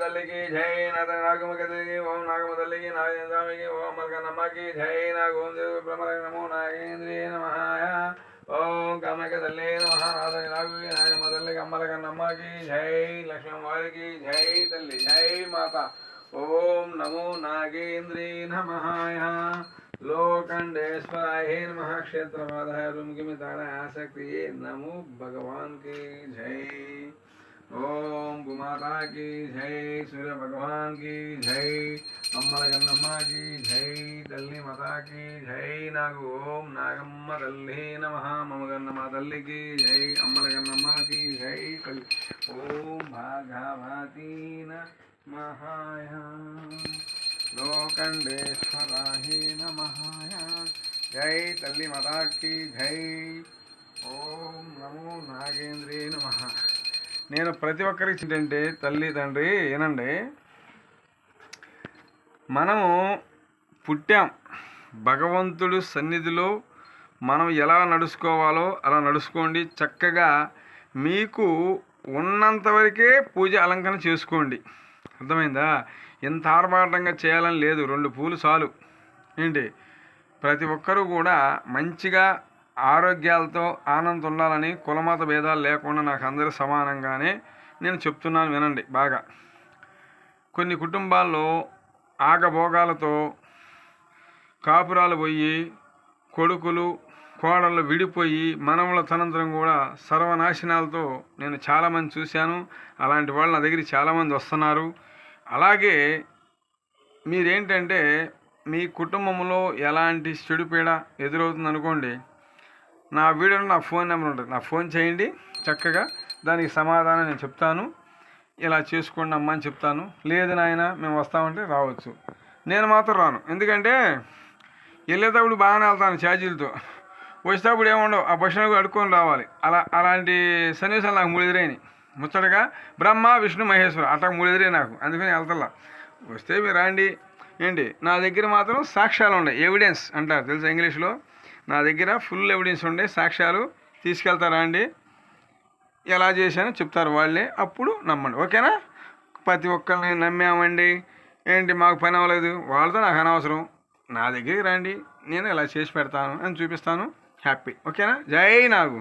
తల్లికి జై నాగమ్మ తల్లికి ఓం నాగమ్మ తల్లికి నాగేంద్ర స్వామికి ఓం మల్కన్నమ్మకి జై నాగోం బ్రహ్మణ నమో నాగేంద్రియ నమః ఓం కామాఖ్య తల్లి నమః నాగకి నాగమ్మ తల్లికి అమ్మలకన్నమ్మకి జై లక్ష్మీ వారికి జై తల్లి జై మాత ఓం నమో నాగేంద్రియ నమః लोखंडेश्वराय नमः क्षेत्रपादाय रुमकिमिताय आसक्ति नमो भगवान की जय ओम भूमाता की जय सूर्य भगवान की जय अम्मलगन्नम्मा की जय तल्ली माता की जय नागु ओम नागम्म तल्ली नमः ममगन्नम्मा तल्ली की जय अम्मलगन्नम्मा की जय तल्ली ओम भागवती नमः लोखंडेश्वराय नमः जय तल्ली माता की जय ओम नमो नागेंद्रिये नमः నేను ప్రతి ఒక్కరికి ఏంటంటే తల్లి తండ్రి ఏనండి మనము పుట్టాం భగవంతుడు సన్నిధిలో మనం ఎలా నడుచుకోవాలో అలా నడుచుకోండి చక్కగా మీకు ఉన్నంత వరకే పూజ అలంకరణ చేసుకోండి అర్థమైందా ఎంత ఆర్భాటంగా చేయాలని లేదు 2 పూలు చాలు ఏంటి ప్రతి ఒక్కరూ కూడా మంచిగా ఆరోగ్యాలతో ఆనందం ఉండాలని కులమత భేదాలు లేకుండా నాకు అందరూ సమానంగానే నేను చెప్తున్నాను వినండి బాగా కొన్ని కుటుంబాల్లో ఆగభోగాలతో కాపురాలు పోయి కొడుకులు కోడళ్ళు విడిపోయి మనముల తనంతరం కూడా సర్వనాశనాలతో నేను చాలామంది చూశాను అలాంటి వాళ్ళు నా దగ్గరికి చాలామంది వస్తున్నారు అలాగే మీరేంటంటే మీ కుటుంబంలో ఎలాంటి చెడుపీడ ఎదురవుతుంది అనుకోండి నా వీడియోలో నా ఫోన్ నెంబర్ ఉంటుంది నా ఫోన్ చేయండి చక్కగా దానికి సమాధానం నేను చెప్తాను ఇలా చేసుకోండి అమ్మా అని చెప్తాను లేదు నాయన మేము వస్తామంటే రావచ్చు నేను మాత్రం రాను ఎందుకంటే వెళ్ళేటప్పుడు బాగానే వెళ్తాను ఛార్జీలతో వచ్చేటప్పుడు ఏముండవు ఆ బస్సులో అడుక్కొని రావాలి అలాంటి సన్నివేశాలు నాకు 3 ఎదురైనాయి ముచ్చటగా బ్రహ్మ విష్ణు మహేశ్వరు అట్లా 3 ఎదురే నాకు అందుకని వెళ్తలా వస్తే మీరు రండి ఏంటి నా దగ్గర మాత్రం సాక్ష్యాలు ఉన్నాయి ఎవిడెన్స్ అంటారు తెలుసా ఇంగ్లీష్లో నా దగ్గర ఫుల్ ఎవిడెన్స్ ఉండే సాక్ష్యాలు తీసుకెళ్తారా అండి ఎలా చేశానో చెప్తారు వాళ్ళే అప్పుడు నమ్మండి ఓకేనా ప్రతి ఒక్కరిని నమ్మామండి ఏంటి మాకు పని అవ్వలేదు వాళ్ళతో నాకు అనవసరం నా దగ్గరికి రండి నేను ఇలా చేసి పెడతాను అని చూపిస్తాను హ్యాపీ ఓకేనా జై నాగు